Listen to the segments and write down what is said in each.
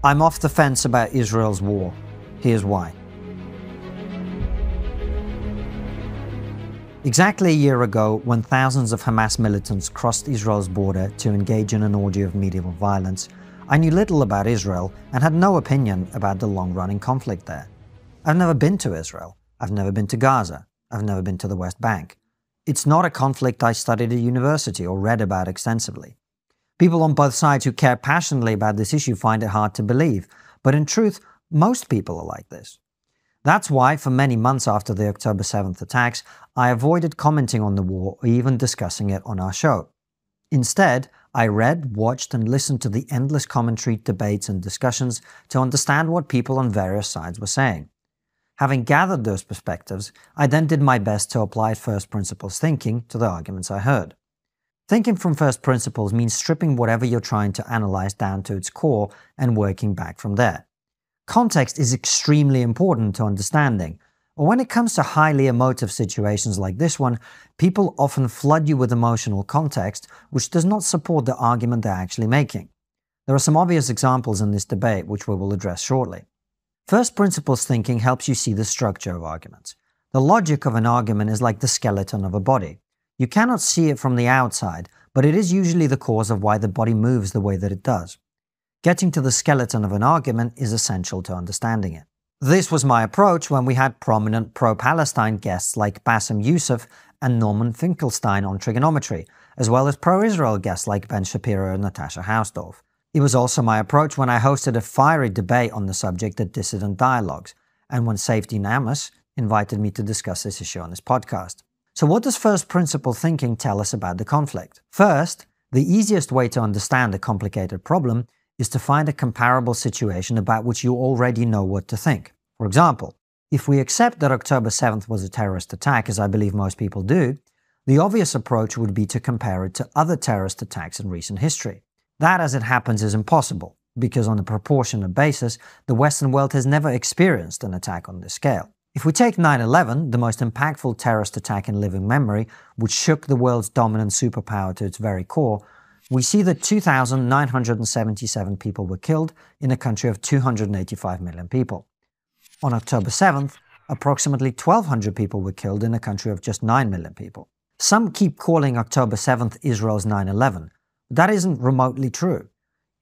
I'm off the fence about Israel's war. Here's why. Exactly a year ago, when thousands of Hamas militants crossed Israel's border to engage in an orgy of medieval violence, I knew little about Israel and had no opinion about the long-running conflict there. I've never been to Israel. I've never been to Gaza. I've never been to the West Bank. It's not a conflict I studied at university or read about extensively. People on both sides who care passionately about this issue find it hard to believe, but in truth, most people are like this. That's why, for many months after the October 7th attacks, I avoided commenting on the war or even discussing it on our show. Instead, I read, watched, and listened to the endless commentary, debates, and discussions to understand what people on various sides were saying. Having gathered those perspectives, I then did my best to apply first principles thinking to the arguments I heard. Thinking from first principles means stripping whatever you're trying to analyze down to its core and working back from there. Context is extremely important to understanding, but when it comes to highly emotive situations like this one, people often flood you with emotional context which does not support the argument they're actually making. There are some obvious examples in this debate which we will address shortly. First principles thinking helps you see the structure of arguments. The logic of an argument is like the skeleton of a body. You cannot see it from the outside, but it is usually the cause of why the body moves the way that it does. Getting to the skeleton of an argument is essential to understanding it. This was my approach when we had prominent pro-Palestine guests like Bassem Youssef and Norman Finkelstein on trigonometry, as well as pro-Israel guests like Ben Shapiro and Natasha Hausdorff. It was also my approach when I hosted a fiery debate on the subject at Dissident Dialogues, and when Safety Namus invited me to discuss this issue on this podcast. So what does first principle thinking tell us about the conflict? First, the easiest way to understand a complicated problem is to find a comparable situation about which you already know what to think. For example, if we accept that October 7th was a terrorist attack, as I believe most people do, the obvious approach would be to compare it to other terrorist attacks in recent history. That, as it happens, is impossible, because on a proportionate basis, the Western world has never experienced an attack on this scale. If we take 9/11, the most impactful terrorist attack in living memory, which shook the world's dominant superpower to its very core, we see that 2,977 people were killed in a country of 285 million people. On October 7th, approximately 1,200 people were killed in a country of just 9 million people. Some keep calling October 7th Israel's 9/11. That isn't remotely true.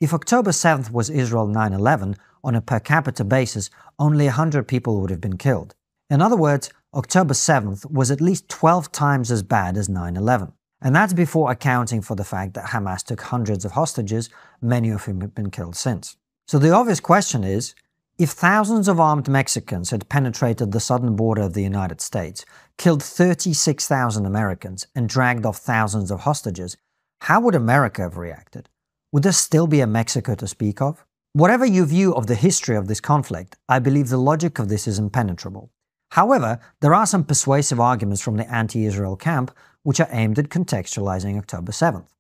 If October 7th was Israel 9/11, on a per capita basis, only 100 people would have been killed. In other words, October 7th was at least 12 times as bad as 9/11. And that's before accounting for the fact that Hamas took hundreds of hostages, many of whom have been killed since. So the obvious question is, if thousands of armed Mexicans had penetrated the southern border of the United States, killed 36,000 Americans, and dragged off thousands of hostages, how would America have reacted? Would there still be a Mexico to speak of? Whatever your view of the history of this conflict, I believe the logic of this is impenetrable. However, there are some persuasive arguments from the anti-Israel camp which are aimed at contextualizing October 7th.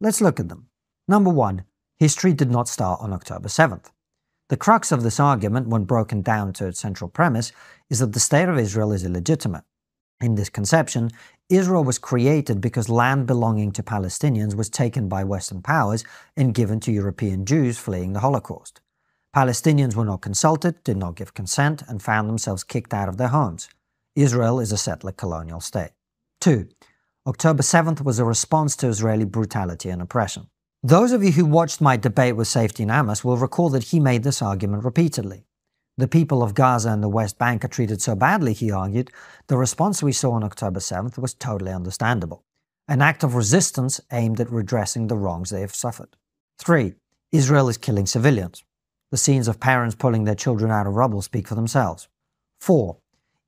Let's look at them. Number one, history did not start on October 7th. The crux of this argument, when broken down to its central premise, is that the state of Israel is illegitimate. In this conception, Israel was created because land belonging to Palestinians was taken by Western powers and given to European Jews fleeing the Holocaust. Palestinians were not consulted, did not give consent, and found themselves kicked out of their homes. Israel is a settler colonial state. 2. October 7th was a response to Israeli brutality and oppression. Those of you who watched my debate with Safety Namus will recall that he made this argument repeatedly. The people of Gaza and the West Bank are treated so badly, he argued, the response we saw on October 7th was totally understandable. An act of resistance aimed at redressing the wrongs they have suffered. 3. Israel is killing civilians. The scenes of parents pulling their children out of rubble speak for themselves. 4.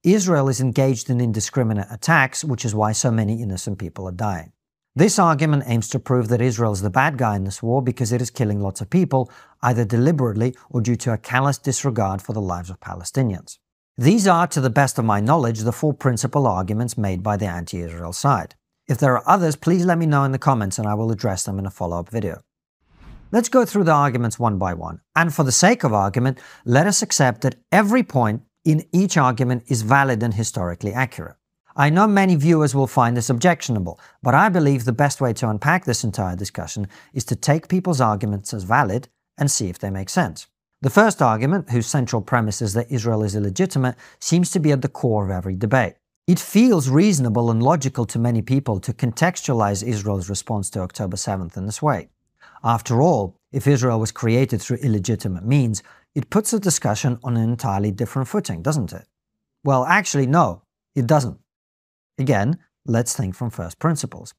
Israel is engaged in indiscriminate attacks, which is why so many innocent people are dying. This argument aims to prove that Israel is the bad guy in this war because it is killing lots of people, either deliberately or due to a callous disregard for the lives of Palestinians. These are, to the best of my knowledge, the 4 principal arguments made by the anti-Israel side. If there are others, please let me know in the comments and I will address them in a follow-up video. Let's go through the arguments one by one, and for the sake of argument, let us accept that every point in each argument is valid and historically accurate. I know many viewers will find this objectionable, but I believe the best way to unpack this entire discussion is to take people's arguments as valid and see if they make sense. The first argument, whose central premise is that Israel is illegitimate, seems to be at the core of every debate. It feels reasonable and logical to many people to contextualize Israel's response to October 7th in this way. After all, if Israel was created through illegitimate means, it puts the discussion on an entirely different footing, doesn't it? Well, actually, no, it doesn't. Again, let's think from first principles.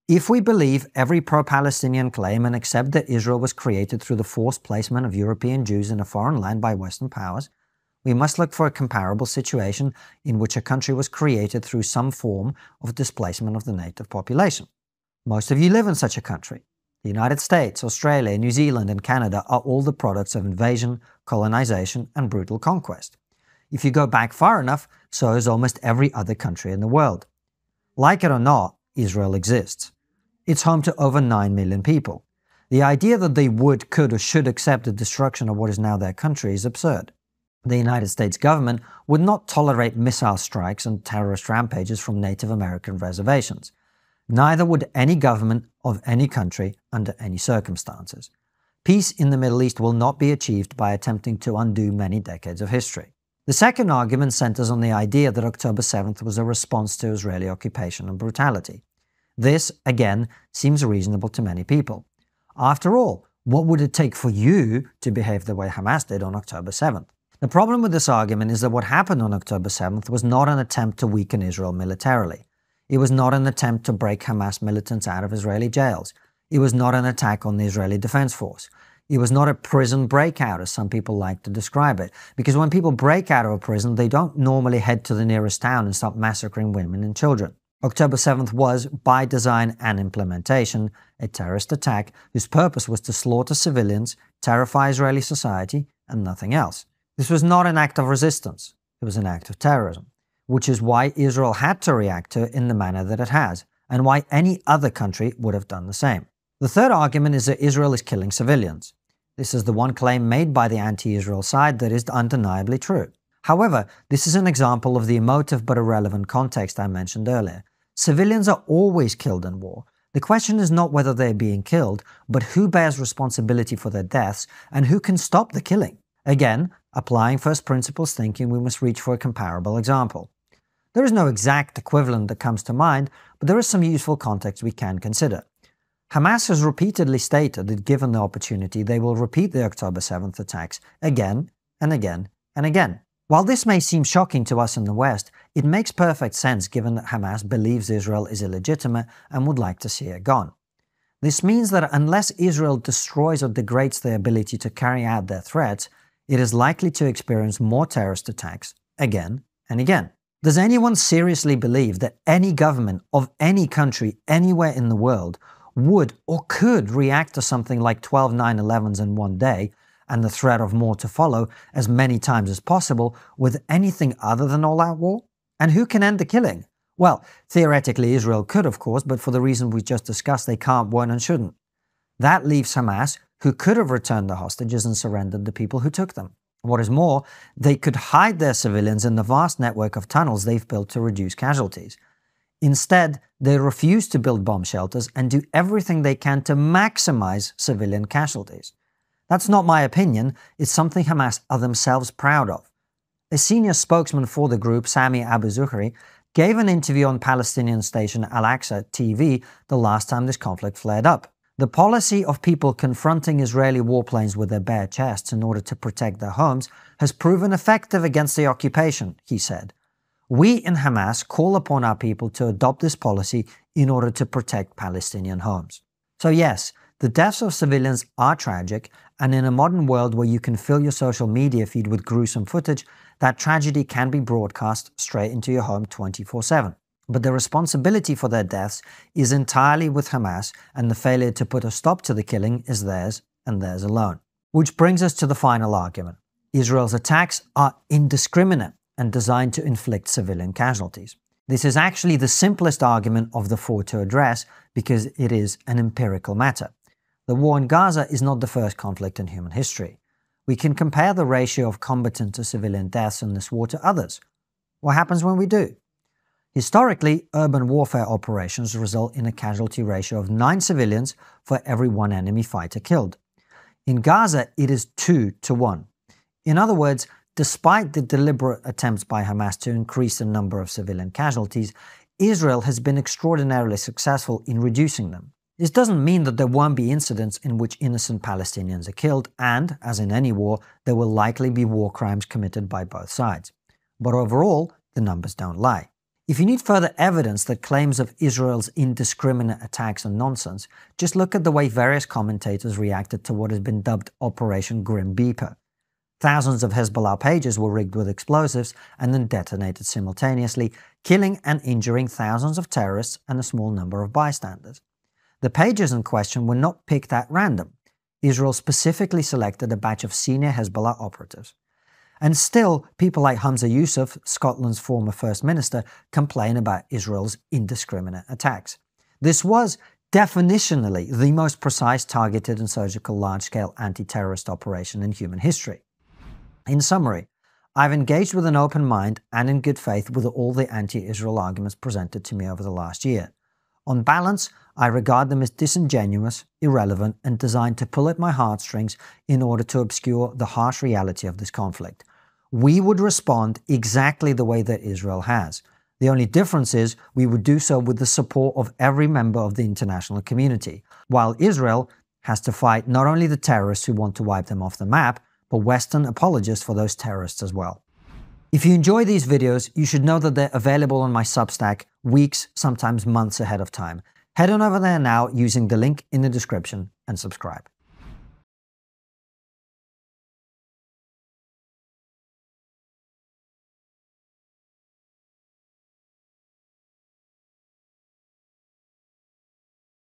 If we believe every pro-Palestinian claim and accept that Israel was created through the forced placement of European Jews in a foreign land by Western powers, we must look for a comparable situation in which a country was created through some form of displacement of the native population. Most of you live in such a country. The United States, Australia, New Zealand, and Canada are all the products of invasion, colonization, and brutal conquest. If you go back far enough, so is almost every other country in the world. Like it or not, Israel exists. It's home to over 9 million people. The idea that they would, could, or should accept the destruction of what is now their country is absurd. The United States government would not tolerate missile strikes and terrorist rampages from Native American reservations. Neither would any government of any country under any circumstances. Peace in the Middle East will not be achieved by attempting to undo many decades of history. The second argument centers on the idea that October 7th was a response to Israeli occupation and brutality. This, again, seems reasonable to many people. After all, what would it take for you to behave the way Hamas did on October 7th? The problem with this argument is that what happened on October 7th was not an attempt to weaken Israel militarily. It was not an attempt to break Hamas militants out of Israeli jails. It was not an attack on the Israeli Defense Force. It was not a prison breakout, as some people like to describe it, because when people break out of a prison, they don't normally head to the nearest town and start massacring women and children. October 7th was, by design and implementation, a terrorist attack whose purpose was to slaughter civilians, terrify Israeli society, and nothing else. This was not an act of resistance. It was an act of terrorism, which is why Israel had to react to it in the manner that it has, and why any other country would have done the same. The third argument is that Israel is killing civilians. This is the one claim made by the anti-Israel side that is undeniably true. However, this is an example of the emotive but irrelevant context I mentioned earlier. Civilians are always killed in war. The question is not whether they're being killed, but who bears responsibility for their deaths and who can stop the killing. Again, applying first principles thinking, we must reach for a comparable example. There is no exact equivalent that comes to mind, but there is some useful context we can consider. Hamas has repeatedly stated that given the opportunity, they will repeat the October 7th attacks again and again and again. While this may seem shocking to us in the West, it makes perfect sense given that Hamas believes Israel is illegitimate and would like to see it gone. This means that unless Israel destroys or degrades their ability to carry out their threats, it is likely to experience more terrorist attacks again and again. Does anyone seriously believe that any government of any country anywhere in the world would or could react to something like 12 9/11s in one day and the threat of more to follow as many times as possible with anything other than all-out war? And who can end the killing? Well, theoretically Israel could, of course, but for the reason we just discussed, they can't, won't, and shouldn't. That leaves Hamas, who could have returned the hostages and surrendered the people who took them. What is more, they could hide their civilians in the vast network of tunnels they've built to reduce casualties. Instead, they refuse to build bomb shelters and do everything they can to maximize civilian casualties. That's not my opinion, it's something Hamas are themselves proud of. A senior spokesman for the group, Sami Abu Zuhri, gave an interview on Palestinian station Al-Aqsa TV the last time this conflict flared up. The policy of people confronting Israeli warplanes with their bare chests in order to protect their homes has proven effective against the occupation, he said. We in Hamas call upon our people to adopt this policy in order to protect Palestinian homes. So yes, the deaths of civilians are tragic, and in a modern world where you can fill your social media feed with gruesome footage, that tragedy can be broadcast straight into your home 24/7. But the responsibility for their deaths is entirely with Hamas, and the failure to put a stop to the killing is theirs and theirs alone. Which brings us to the final argument. Israel's attacks are indiscriminate and designed to inflict civilian casualties. This is actually the simplest argument of the four to address because it is an empirical matter. The war in Gaza is not the first conflict in human history. We can compare the ratio of combatant to civilian deaths in this war to others. What happens when we do? Historically, urban warfare operations result in a casualty ratio of 9 civilians for every 1 enemy fighter killed. In Gaza, it is 2 to 1. In other words, despite the deliberate attempts by Hamas to increase the number of civilian casualties, Israel has been extraordinarily successful in reducing them. This doesn't mean that there won't be incidents in which innocent Palestinians are killed, and, as in any war, there will likely be war crimes committed by both sides. But overall, the numbers don't lie. If you need further evidence that claims of Israel's indiscriminate attacks are nonsense, just look at the way various commentators reacted to what has been dubbed Operation Grim Reaper. Thousands of Hezbollah pages were rigged with explosives and then detonated simultaneously, killing and injuring thousands of terrorists and a small number of bystanders. The pages in question were not picked at random. Israel specifically selected a batch of senior Hezbollah operatives. And still, people like Humza Yousaf, Scotland's former First Minister, complain about Israel's indiscriminate attacks. This was definitionally the most precise, targeted and surgical large-scale anti-terrorist operation in human history. In summary, I've engaged with an open mind and in good faith with all the anti-Israel arguments presented to me over the last year. On balance, I regard them as disingenuous, irrelevant, and designed to pull at my heartstrings in order to obscure the harsh reality of this conflict. We would respond exactly the way that Israel has. The only difference is we would do so with the support of every member of the international community, while Israel has to fight not only the terrorists who want to wipe them off the map, but Western apologists for those terrorists as well. If you enjoy these videos, you should know that they're available on my Substack weeks, sometimes months ahead of time. Head on over there now using the link in the description and subscribe.